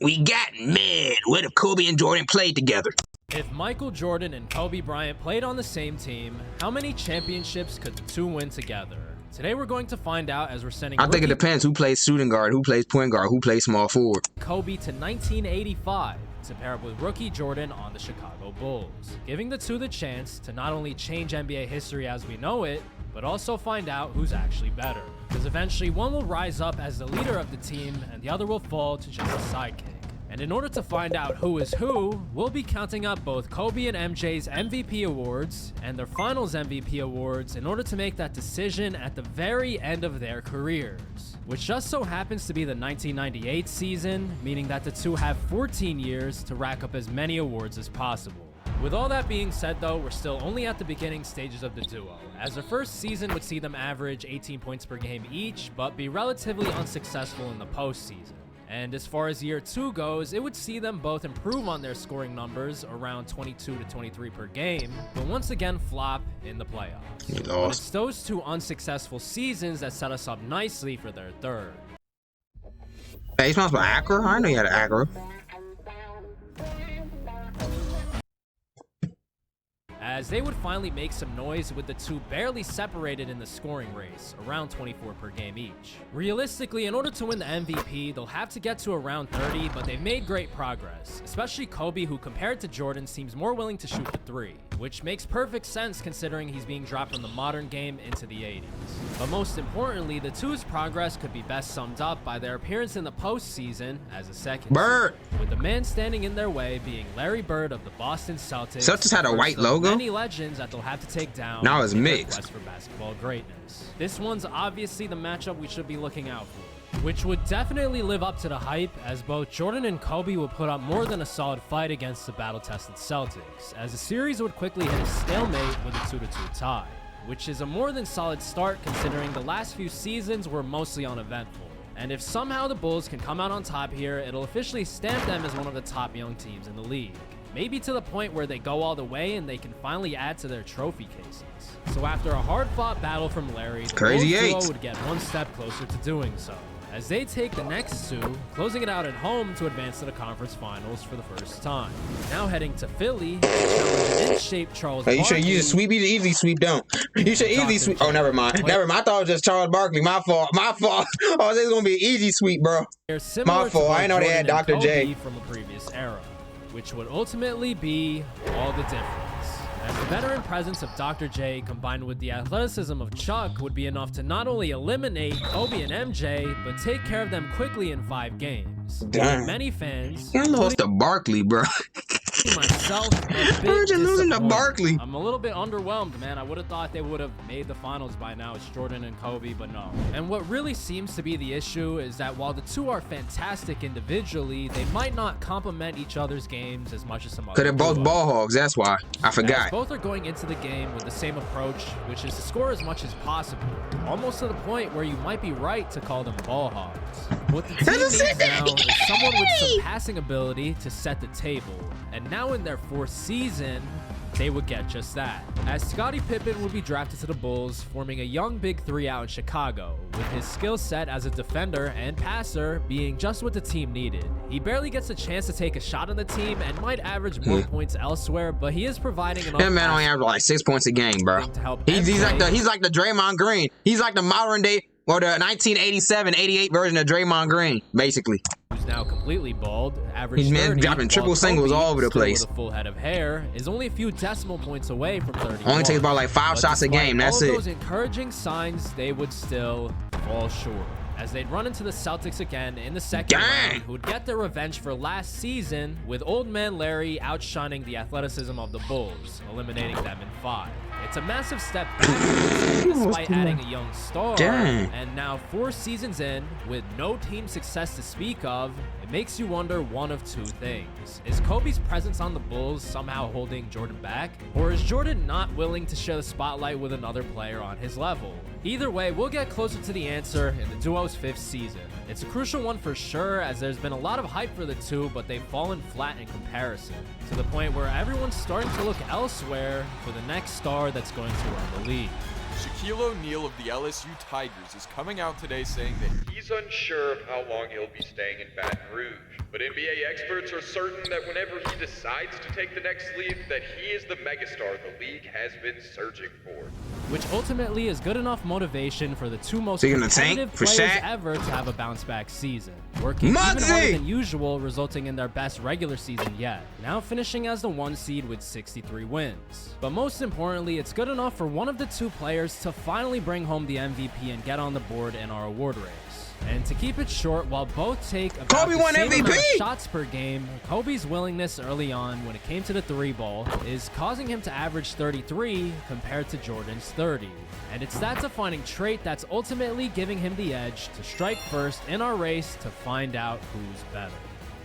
We got mad. What if Kobe and Jordan played together? If Michael Jordan and Kobe Bryant played on the same team, how many championships could the two win together? Today we're going to find out as we're sending I think it depends who plays shooting guard, who plays point guard, who plays small forward. Kobe to 1985 to pair up with rookie Jordan on the Chicago Bulls, giving the two the chance to not only change NBA history as we know it, but also find out who's actually better. Because eventually one will rise up as the leader of the team and the other will fall to just a sidekick. And in order to find out who is who, we'll be counting up both Kobe and MJ's MVP awards and their finals MVP awards in order to make that decision at the very end of their careers, which just so happens to be the 1998 season, meaning that the two have 14 years to rack up as many awards as possible. With all that being said though, we're still only at the beginning stages of the duo, as their first season would see them average 18 points per game each, but be relatively unsuccessful in the postseason. And as far as year 2 goes, it would see them both improve on their scoring numbers around 22 to 23 per game, but once again flop in the playoffs. But it's those two unsuccessful seasons that set us up nicely for their third. Hey, you smells like Acura? I didn't know you had an Acura. As they would finally make some noise with the two barely separated in the scoring race, around 24 per game each. Realistically, in order to win the MVP, they'll have to get to around 30, but they've made great progress, especially Kobe, who compared to Jordan seems more willing to shoot the three, which makes perfect sense considering he's being dropped from the modern game into the 80s. But most importantly, the two's progress could be best summed up by their appearance in the postseason as a second Bird, seed, with the man standing in their way being Larry Bird of the Boston Celtics. Celtics had a white logo? Many legends that they'll have to take down. Now it's mixed. Quest for basketball greatness. This one's obviously the matchup we should be looking out for, which would definitely live up to the hype, as both Jordan and Kobe will put up more than a solid fight against the battle-tested Celtics, as the series would quickly hit a stalemate with a 2-2 tie, which is a more than solid start considering the last few seasons were mostly uneventful. And if somehow the Bulls can come out on top here, it'll officially stamp them as one of the top young teams in the league. Maybe to the point where they go all the way and they can finally add to their trophy cases. So after a hard-fought battle from Larry, the Bulls duo would get one step closer to doing so, as they take the next two, closing it out at home to advance to the conference finals for the first time. Now heading to Philly, to challenge an in-shape Charles Barkley. You should use a sweep. You should easily sweep down. You should easily sweep. Oh, never mind. Never mind. I thought it was just Charles Barkley. My fault. My fault. Oh, this is going to be an easy sweep, bro. My fault. I didn't know they had Dr. J from a previous era, which would ultimately be all the difference. As the veteran presence of Dr. J combined with the athleticism of Chuck would be enough to not only eliminate Kobe and MJ, but take care of them quickly in 5 games. Damn. Many fans, you lost to Barkley, bro. Myself, you're losing to Barkley. I'm a little bit underwhelmed, man. I would have thought they would have made the finals by now. It's Jordan and Kobe, but no. And what really seems to be the issue is that while the two are fantastic individually, they might not complement each other's games as much as some other. Because they're both ball hogs, that's why. I forgot. Both are going into the game with the same approach, which is to score as much as possible, almost to the point where you might be right to call them ball hogs. What the team needs now is someone with some passing ability to set the table, and now in their 4th season, they would get just that, as Scottie Pippen would be drafted to the Bulls, forming a young big three out in Chicago, with his skill set as a defender and passer being just what the team needed. He barely gets a chance to take a shot on the team and might average more points elsewhere, but he is providing enough. That man only averaged like 6 points a game, bro. He's like the Draymond Green. He's like the modern day or the 1987-88 version of Draymond Green, basically. Who's now completely bald, average 30, he's dropping triple singles all over the place. With a full head of hair, is only a few decimal points away from 30. Only takes about like 5 shots a game. That's it. All those encouraging signs, they would still fall short, as they'd run into the Celtics again in the second round, who would get their revenge for last season, with old man Larry outshining the athleticism of the Bulls, eliminating them in 5. It's a massive step back despite adding a young star, and now 4 seasons in, with no team success to speak of, it makes you wonder one of 2 things. Is Kobe's presence on the Bulls somehow holding Jordan back? Or is Jordan not willing to share the spotlight with another player on his level? Either way, we'll get closer to the answer in the duo's 5th season. It's a crucial one for sure, as there's been a lot of hype for the two, but they've fallen flat in comparison, to the point where everyone's starting to look elsewhere for the next star that's going to run the league. Shaquille O'Neal of the LSU Tigers is coming out today saying that he's unsure of how long he'll be staying in Baton Rouge. But NBA experts are certain that whenever he decides to take the next leap, that he is the megastar the league has been searching for. Which ultimately is good enough motivation for the two most So you're gonna tank competitive for players Shaq? ever to have a bounce-back season, working even Muggsy! harder than usual, resulting in their best regular season yet, now finishing as the 1 seed with 63 wins. But most importantly, it's good enough for one of the two players to finally bring home the MVP and get on the board in our award race. And to keep it short, while both take about Kobe the won same amount of MVP! shots per game, Kobe's willingness early on when it came to the 3-ball is causing him to average 33 compared to Jordan's 30. And it's that defining trait that's ultimately giving him the edge to strike first in our race to find out who's better.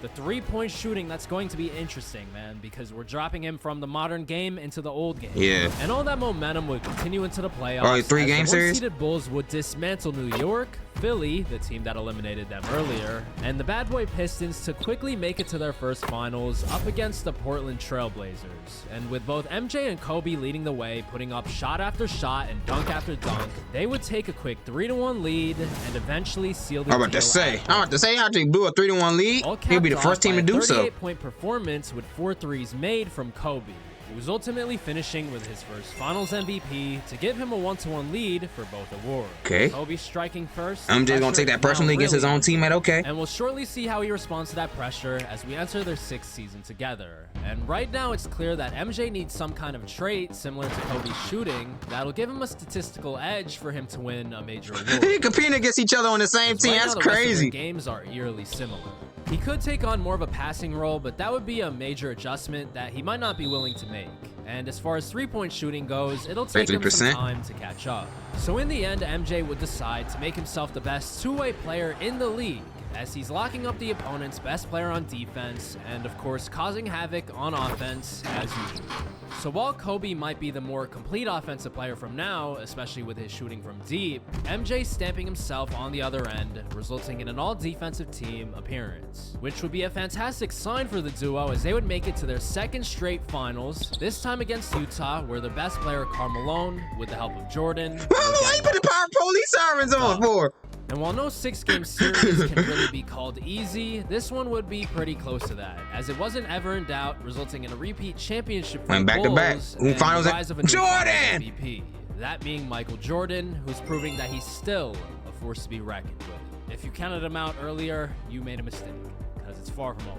The 3-point shooting, that's going to be interesting, man, because we're dropping him from the modern game into the old game. Yeah. And all that momentum would continue into the playoffs. Oh, 3-game as the series? one-seeded Bulls would dismantle New York, Philly, the team that eliminated them earlier, and the bad boy Pistons to quickly make it to their first finals up against the Portland Trailblazers. And with both MJ and Kobe leading the way, putting up shot after shot and dunk after dunk, they would take a quick 3-1 lead and eventually seal the I'm about to say, after he blew a 3-1 lead, he'll be the first team to do so. 38-point performance with 4 threes made from Kobe, who was ultimately finishing with his first Finals MVP to give him a 1-1 lead for both awards. Okay. Kobe striking first. I'm just gonna pressure take that is now personally against his really own teammate, okay. and we'll shortly see how he responds to that pressure as we enter their 6th season together. And right now it's clear that MJ needs some kind of trait similar to Kobe's shooting that'll give him a statistical edge for him to win a major award. They competing against each other on the same team. Right now, That's the rest of their crazy. games are eerily similar. He could take on more of a passing role, but that would be a major adjustment that he might not be willing to make. And as far as 3-point shooting goes, it'll take him some 50%. time to catch up. So in the end, MJ would decide to make himself the best two-way player in the league, as he's locking up the opponent's best player on defense and of course causing havoc on offense as usual. So while Kobe might be the more complete offensive player from now, especially with his shooting from deep, MJ stamping himself on the other end, resulting in an all-defensive team appearance, which would be a fantastic sign for the duo as they would make it to their 2nd straight finals, this time against Utah, where their best player Karl Malone, with the help of Jordan, Why you put the power police sirens on for? and while no 6-game series can really be called easy, this one would be pretty close to that, as it wasn't ever in doubt, resulting in a repeat championship for Went the back to back. Bulls Who and the finals it? rise of a new Jordan! finals MVP. That being Michael Jordan, who's proving that he's still a force to be reckoned with. If you counted him out earlier, you made a mistake, because it's far from over.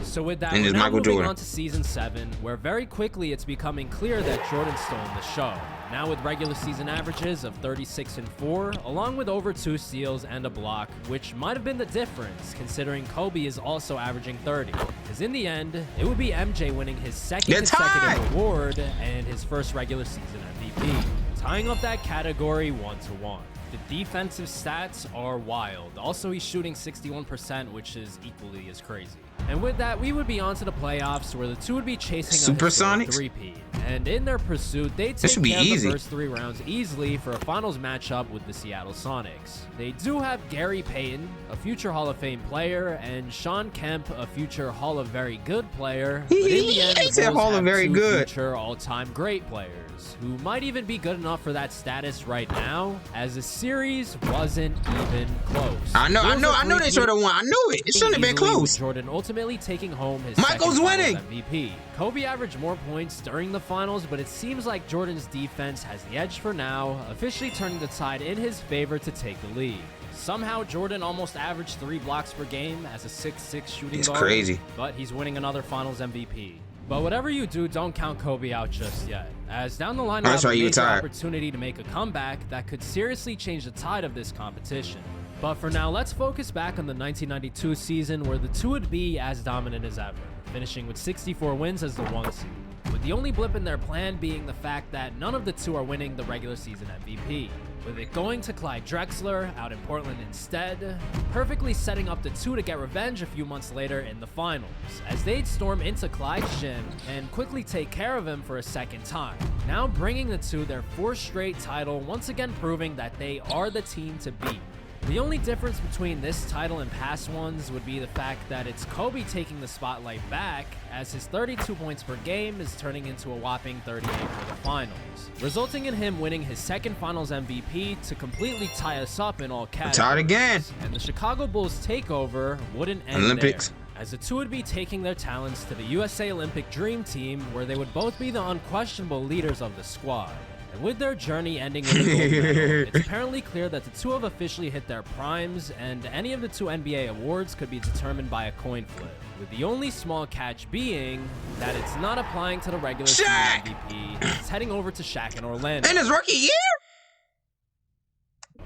So with that, And we're it's now Michael moving Jordan. on to season 7, where very quickly it's becoming clear that Jordan's stolen the show. Now with regular season averages of 36 and 4, along with over 2 steals and a block, which might have been the difference considering Kobe is also averaging 30. Because in the end, it would be MJ winning his 2nd They're tied! consecutive award and his first regular season MVP, tying up that category 1-1. The defensive stats are wild. Also, he's shooting 61%, which is equally as crazy. And with that, we would be on to the playoffs, where the two would be chasing a historic Supersonics? three-peat. And in their pursuit, they take should be care of easy. the first 3 rounds easily for a finals matchup with the Seattle Sonics. They do have Gary Payton, a future Hall of Fame player, and Sean Kemp, a future Hall of Very Good player. But in the end, He the said Bulls Hall of have Very 2 Good. future all-time great players, who might even be good enough for that status right now, as the series wasn't even close. I know Bulls they should have won. I knew it. It shouldn't have been easily, with close. Jordan ultimately taking home his Michael's second finals winning. MVP. Kobe averaged more points during the finals, but it seems like Jordan's defense has the edge for now, officially turning the tide in his favor to take the lead. Somehow, Jordan almost averaged 3 blocks per game as a 6'6" shooting It's guard, crazy. but he's winning another finals MVP. But whatever you do, don't count Kobe out just yet, as down the line, Oh, that's we have right, a you major retired. opportunity to make a comeback that could seriously change the tide of this competition. But for now, let's focus back on the 1992 season, where the two would be as dominant as ever, finishing with 64 wins as the 1 seed, with the only blip in their plan being the fact that none of the two are winning the regular season MVP, with it going to Clyde Drexler out in Portland instead, perfectly setting up the two to get revenge a few months later in the finals, as they'd storm into Clyde's gym and quickly take care of him for a second time, now bringing the two their 4th straight title, once again proving that they are the team to beat. The only difference between this title and past ones would be the fact that it's Kobe taking the spotlight back, as his 32 points per game is turning into a whopping 38 for the finals, resulting in him winning his 2nd finals MVP to completely tie us up in all categories. Tied again. And the Chicago Bulls takeover wouldn't end Olympics. there, as the two would be taking their talents to the USA Olympic Dream Team, where they would both be the unquestionable leaders of the squad. And with their journey ending with a gold medal, it's apparently clear that the two have officially hit their primes, and any of the two NBA awards could be determined by a coin flip. With the only small catch being that it's not applying to the regular season MVP, it's heading over to Shaq in Orlando. In his rookie year?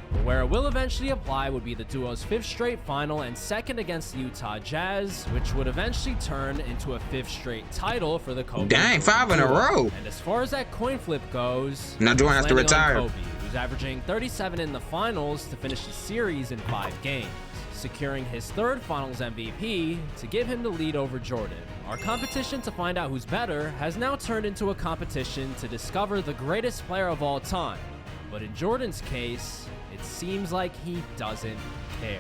But where it will eventually apply would be the duo's 5th straight final and second against the Utah Jazz, which would eventually turn into a 5th straight title for the Kobe. Dang, 5 in a row. And as far as that coin flip goes, now Jordan has to retire. Kobe, who's averaging 37 in the finals to finish the series in 5 games, securing his 3rd finals MVP to give him the lead over Jordan. Our competition to find out who's better has now turned into a competition to discover the greatest player of all time. But in Jordan's case, it seems like he doesn't care.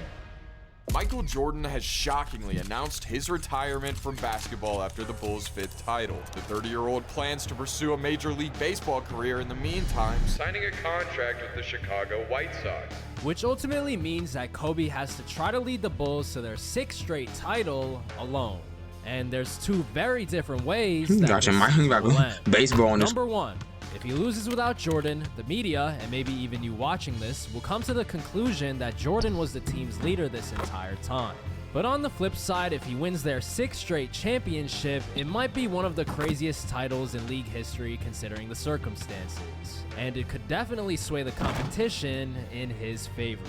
Michael Jordan has shockingly announced his retirement from basketball after the Bulls' 5th title. The 30-year-old plans to pursue a Major League Baseball career in the meantime, signing a contract with the Chicago White Sox. Which ultimately means that Kobe has to try to lead the Bulls to their 6th straight title alone. And there's 2 very different ways that this will end. Baseball on this. Number 1, if he loses without Jordan, the media, and maybe even you watching this, will come to the conclusion that Jordan was the team's leader this entire time. But on the flip side, if he wins their 6th straight championship, it might be one of the craziest titles in league history considering the circumstances. And it could definitely sway the competition in his favor.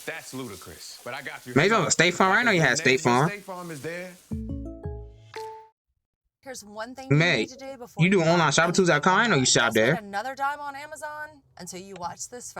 That's ludicrous, but I got you. Maybe on State Farm. I know you had State Farm. State Farm is there. Here's one thing May, need to do before you do online shopping.com. I know you shop there. Another dime on Amazon until you watch this.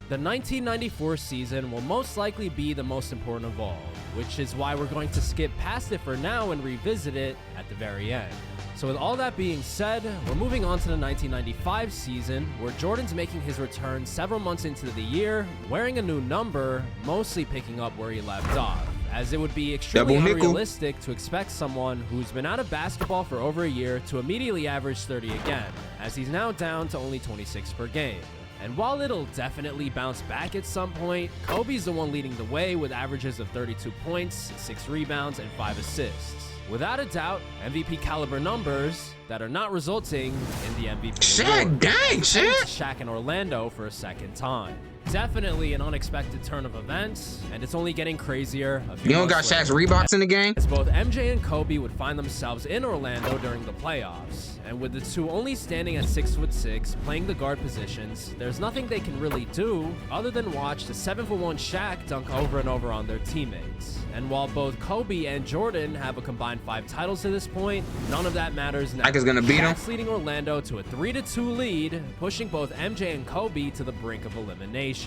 The 1994 season will most likely be the most important of all, which is why we're going to skip past it for now and revisit it at the very end. So with all that being said, we're moving on to the 1995 season, where Jordan's making his return several months into the year, wearing a new number, mostly picking up where he left off, as it would be extremely unrealistic to expect someone who's been out of basketball for over a year to immediately average 30 again, as he's now down to only 26 per game. And while it'll definitely bounce back at some point, Kobe's the one leading the way with averages of 32 points, 6 rebounds, and 5 assists. Without a doubt, MVP caliber numbers that are not resulting in the MVP award. Dang, shit. Shaq in Orlando for a second time. Definitely an unexpected turn of events, and it's only getting crazier. You don't got Shaq's Reeboks in the game? As both MJ and Kobe would find themselves in Orlando during the playoffs, and with the two only standing at 6'6", playing the guard positions, there's nothing they can really do other than watch the 7'1" Shaq dunk over and over on their teammates. And while both Kobe and Jordan have a combined 5 titles to this point, none of that matters now. Shaq is gonna beat him. Shaq's leading Orlando to a 3-2 lead, pushing both MJ and Kobe to the brink of elimination.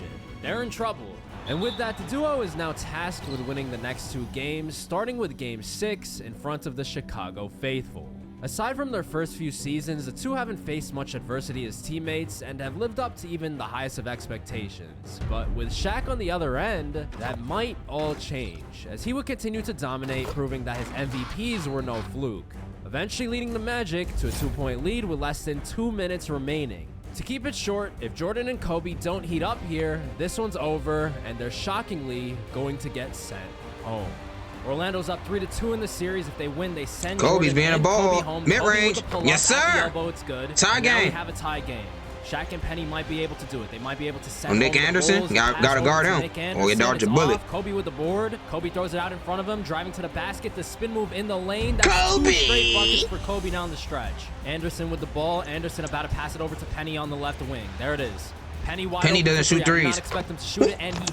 They're in trouble. And with that, the duo is now tasked with winning the next 2 games, starting with Game 6 in front of the Chicago faithful. Aside from their first few seasons, the two haven't faced much adversity as teammates and have lived up to even the highest of expectations. But with Shaq on the other end, that might all change, as he would continue to dominate, proving that his MVPs were no fluke, eventually leading the Magic to a 2-point lead with less than 2 minutes remaining. To keep it short, if Jordan and Kobe don't heat up here, this one's over, and they're shockingly going to get sent home. Orlando's up 3-2 in the series. If they win, they send Kobe's Jordan being a and ball. Kobe home. Mid-range. Yes, sir. At the elbow, it's good. Tie and now game. we have a tie game. Shaq and Penny might be able to do it. They might be able to send Nick Anderson, gotta guard him, or you dodge a bullet. Kobe with the board. Kobe throws it out in front of him, driving to the basket. The spin move in the lane. That's Kobe! 2 straight buckets for Kobe down the stretch. Anderson with the ball. Anderson about to pass it over to Penny on the left wing. There it is. Penny wide Penny open doesn't for shoot three. I did threes. not expect him to shoot it, and he...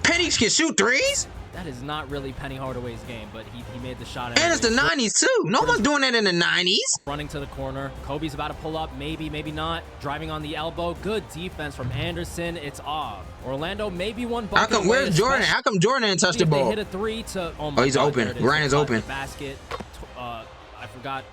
Penny can shoot threes? That is not really Penny Hardaway's game, but he made the shot. And it's the 90s too. No one's doing that in the 90s. Running to the corner. Kobe's about to pull up. Maybe, maybe not. Driving on the elbow. Good defense from Anderson. It's off. Orlando maybe one bucket. How come, where's Jordan? How come Jordan didn't touch the They ball? hit a 3 to... Oh, he's open. Ryan is open. Basket. I forgot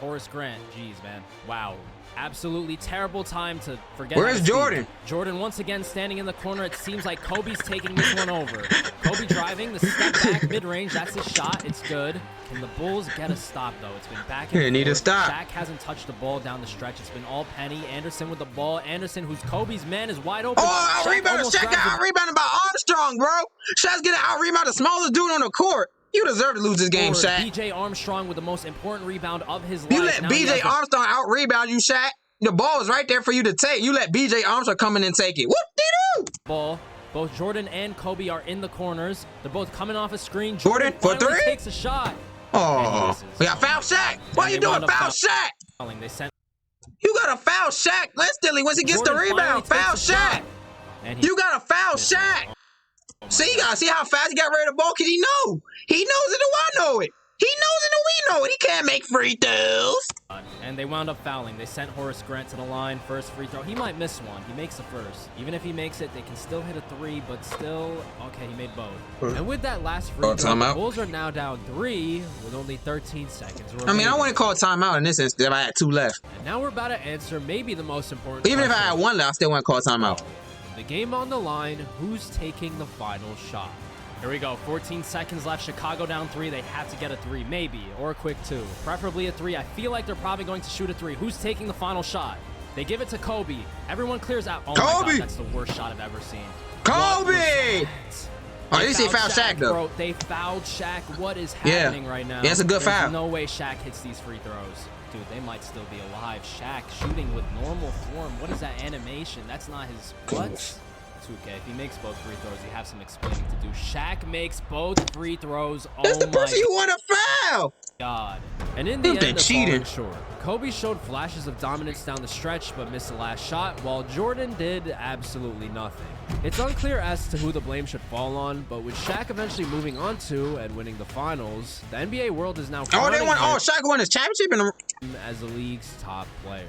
Horace Grant. Jeez, man. Wow. Absolutely terrible time to forget. Where's Jordan? Jordan once again standing in the corner. It seems like Kobe's taking this one over. Kobe driving the step back mid-range. That's his shot. It's good. Can the Bulls get a stop, though? It's been back and forth. Need a stop. Shaq hasn't touched the ball down the stretch. It's been all Penny. Anderson with the ball. Anderson, who's Kobe's man, is wide open. Oh, out-rebounded. Shaq got out-rebounded by Armstrong, bro. Shaq's getting out-rebounded, the smallest dude on the court. You deserve to lose this game, Shaq. BJ Armstrong with the most important rebound of his life. You let BJ Armstrong out-rebound you, Shaq. The ball was right there for you to take. You let BJ Armstrong come in and take it. Whoop-de-doo! Ball. Both Jordan and Kobe are in the corners. They're both coming off a screen. Jordan for three? Takes a shot. Oh, we got foul Shaq. Why you doing foul Shaq? They sent. You got a foul Shaq instantly once he gets the rebound. Foul Shaq. You got a foul Shaq. See, you gotta see how fast he got rid of the ball, because he know. He knows it and I know it. He knows it and we know it. He can't make free throws. And they wound up fouling. They sent Horace Grant to the line. First free throw. He might miss one. He makes the first. Even if he makes it, they can still hit a three, but still, okay, he made both. And with that last free throw, the Bulls are now down 3 with only 13 seconds remaining. I mean, I wouldn't call a timeout in this instance if I had 2 left. And now we're about to answer maybe the most important Even if I question. had 1 left, I still wouldn't call a timeout. The game on the line, who's taking the final shot? Here we go, 14 seconds left. Chicago down 3. They have to get a 3, maybe, or a quick 2. Preferably a 3. I feel like they're probably going to shoot a 3. Who's taking the final shot? They give it to Kobe. Everyone clears out. Oh Kobe! My God, that's the worst shot I've ever seen. Kobe! Oh, they say foul Shaq, though. Bro, they fouled Shaq. What is happening right now? Yeah, it's a good foul. There's no way Shaq hits these free throws. Dude, they might still be alive. Shaq shooting with normal form. What is that animation? That's not his... What? It's okay. If he makes both free throws, you have some explaining to do. Shaq makes both free throws. That's the person you want to foul. God. And in the end, they're cheating. falling short. Kobe showed flashes of dominance down the stretch, but missed the last shot, while Jordan did absolutely nothing. It's unclear as to who the blame should fall on, but with Shaq eventually moving on to and winning the finals, the NBA world is now Shaq won his championship as the league's top player.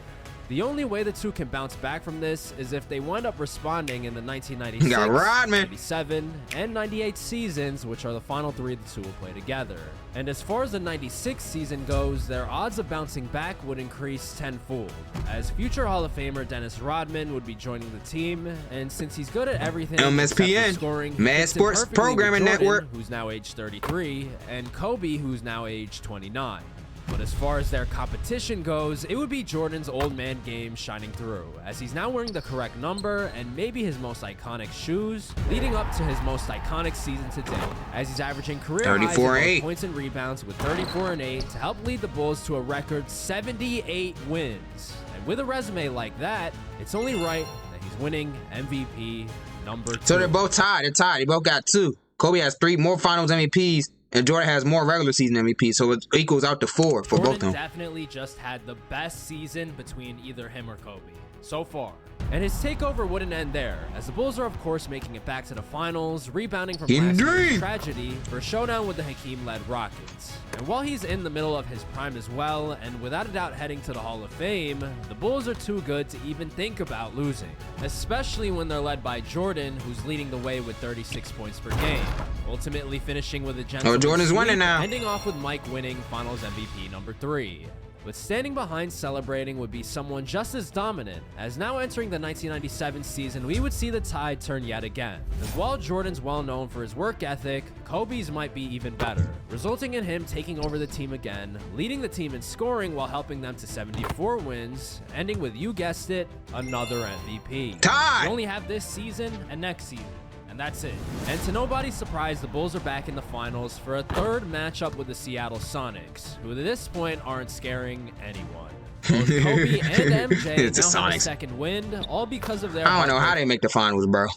The only way the two can bounce back from this is if they wind up responding in the 1996, 97, and 98 seasons, which are the final 3 the two will play together. And as far as the 96 season goes, their odds of bouncing back would increase tenfold, as future Hall of Famer Dennis Rodman would be joining the team, and since he's good at everything MSPN, scoring, Mad Sports Programming Jordan, Network, who's now age 33, and Kobe, who's now age 29. But as far as their competition goes, it would be Jordan's old man game shining through, as he's now wearing the correct number and maybe his most iconic shoes, leading up to his most iconic season to date, as he's averaging career highs in points and rebounds with 34 and 8 to help lead the Bulls to a record 78 wins. And with a resume like that, it's only right that he's winning MVP number 2. So they're both tied. They're tied. They both got 2. Kobe has 3 more Finals MVPs. And Jordan has more regular season MVP, so it equals out to 4 for both of them. Definitely just had the best season between either him or Kobe so far. And his takeover wouldn't end there, as the Bulls are of course making it back to the finals, rebounding from last year's tragedy for a showdown with the Hakeem-led Rockets. And while he's in the middle of his prime as well, and without a doubt heading to the Hall of Fame, the Bulls are too good to even think about losing, especially when they're led by Jordan, who's leading the way with 36 points per game, ultimately finishing with a gentleman's Jordan's winning now. Ending off with Mike winning Finals MVP number 3. But standing behind celebrating would be someone just as dominant, as now entering the 1997 season, we would see the tide turn yet again. As while Jordan's well known for his work ethic, Kobe's might be even better, resulting in him taking over the team again, leading the team in scoring while helping them to 74 wins, ending with, you guessed it, another MVP. Tie! We only have this season and next season. And that's it. And to nobody's surprise, the Bulls are back in the finals for a 3rd matchup with the Seattle Sonics, who at this point aren't scaring anyone. Both Kobe and MJ now have a second wind, all because of their... I don't know how they make the finals, bro.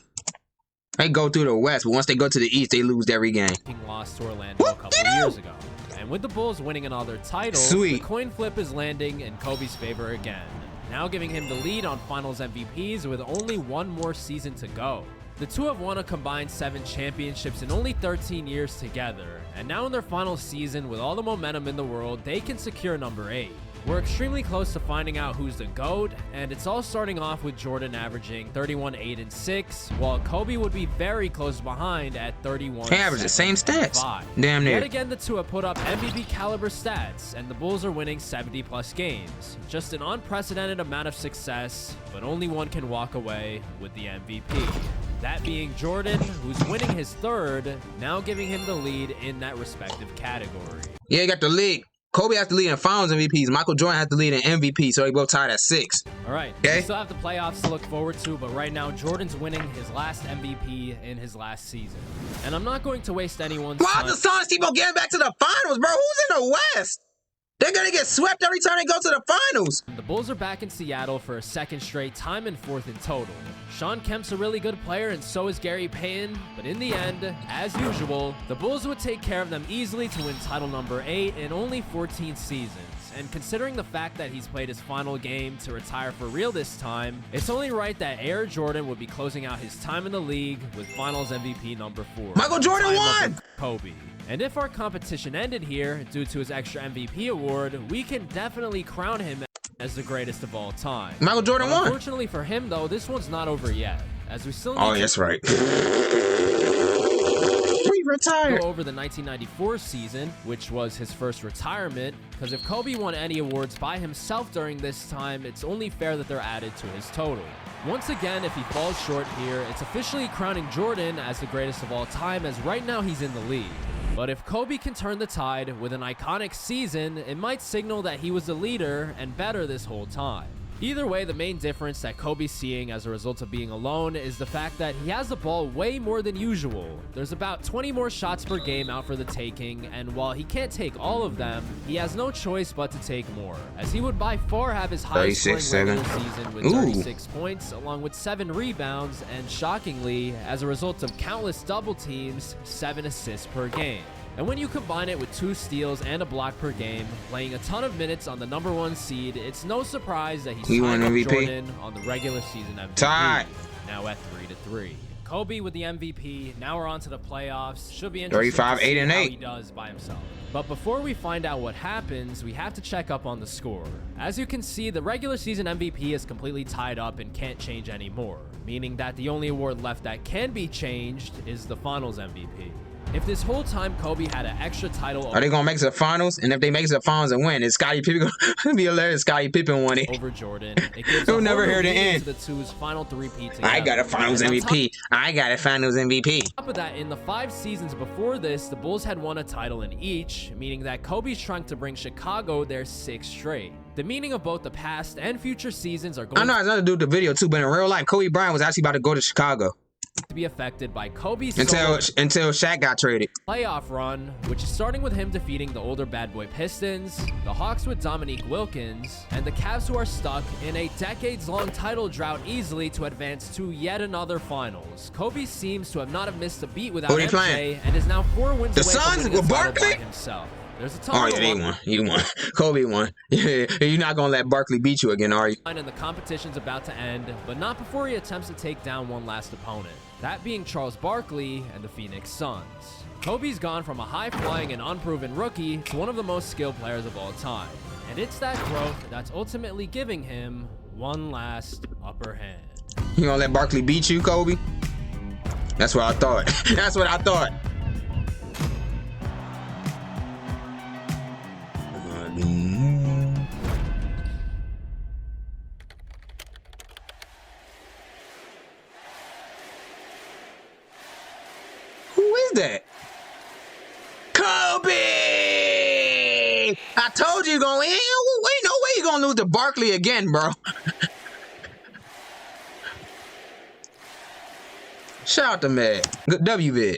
They go through the West, but once they go to the East, they lose every game. Lost to Orlando a couple of years ago. And with the Bulls winning another title, the coin flip is landing in Kobe's favor again, now giving him the lead on finals MVPs with only 1 more season to go. The two have won a combined 7 championships in only 13 years together, and now in their final season with all the momentum in the world, they can secure number 8. We're extremely close to finding out who's the GOAT, and it's all starting off with Jordan averaging 31, 8, and 6, while Kobe would be very close behind at 31, He averaged the same 7, and stats. 5. Damn near. Yet again, the two have put up MVP caliber stats, and the Bulls are winning 70 plus games. Just an unprecedented amount of success, but only one can walk away with the MVP. That being Jordan, who's winning his third, now giving him the lead in that respective category. Yeah, he got the lead. Kobe has to lead in finals MVPs. Michael Jordan has to lead in MVP, so they both tied at 6. All right, Okay. we still have the playoffs to look forward to, but right now, Jordan's winning his last MVP in his last season. And I'm not going to waste anyone's Why time. the Suns keep on getting back to the finals, bro? Who's in the West? They're gonna get swept every time they go to the finals. The Bulls are back in Seattle for a second straight time and fourth in total. Sean Kemp's a really good player, and so is Gary Payton, but in the end, as usual, the Bulls would take care of them easily to win title number 8 in only 14 seasons. And considering the fact that he's played his final game to retire for real this time, it's only right that Air Jordan would be closing out his time in the league with finals MVP number 4. Michael Jordan Time up won! with Kobe. And if our competition ended here due to his extra MVP award, we can definitely crown him as the greatest of all time. Michael Jordan won. Unfortunately for him, though, this one's not over yet, as we still need Oh, to that's right. He retired. go over the 1994 season, which was his first retirement, because if Kobe won any awards by himself during this time, it's only fair that they're added to his total. Once again, if he falls short here, it's officially crowning Jordan as the greatest of all time, as right now he's in the lead. But if Kobe can turn the tide with an iconic season, it might signal that he was the leader and better this whole time. Either way, the main difference that Kobe's seeing as a result of being alone is the fact that he has the ball way more than usual. There's about 20 more shots per game out for the taking, and while he can't take all of them, he has no choice but to take more, as he would by far have his highest 36, scoring regular 7. season with Ooh. 36 points, along with 7 rebounds, and shockingly, as a result of countless double teams, 7 assists per game. And when you combine it with 2 steals and a block per game, playing a ton of minutes on the number 1 seed, it's no surprise that he's He won tied with MVP. Jordan on the regular season MVP. Tied. Now at 3-3. Kobe with the MVP. Now we're on to the playoffs. Should be interesting 35, to see 8, and how 8. he does by himself. But before we find out what happens, we have to check up on the score. As you can see, the regular season MVP is completely tied up and can't change anymore, meaning that the only award left that can be changed is the finals MVP. If this whole time Kobe had an extra title Are they gonna make it to the finals? And if they make it to the finals and win, is Scottie Pippen gonna be hilarious? Scottie Pippen won it. over Jordan, it gives He'll a never whole hear the new meaning end. to the two's final 3-peat I got a together. finals And on MVP. I got a finals MVP. top of that, in the 5 seasons before this, the Bulls had won a title in each, meaning that Kobe's trying to bring Chicago their 6th straight. The meaning of both the past and future seasons are I going know it has nothing to do with the video too, but in real life, Kobe Bryant was actually about to go to Chicago to be affected by Kobe's until solo Shaq got traded. playoff run, which is starting with him defeating the older Bad Boy Pistons, the Hawks with Dominique Wilkins, and the Cavs, who are stuck in a decades-long title drought easily to advance to yet another finals. Kobe seems to have not have missed a beat without Who they MJ, playing? and is now 4 wins The away from Suns winning a with title Barkley? by himself. There's a ton Oh of yeah, they won. You won. Kobe won. You're not gonna let Barkley beat you again, are you? and the competition's about to end, but not before he attempts to take down one last opponent, that being Charles Barkley and the Phoenix Suns. Kobe's gone from a high-flying and unproven rookie to one of the most skilled players of all time, and it's that growth that's ultimately giving him one last upper hand. You gonna let Barkley beat you, Kobe? That's what I thought. That's what I thought. Who is that? Kobe! I told you gonna win. Ain't no way you gonna lose to Barkley again, bro. Shout out to Meg. Good W vid.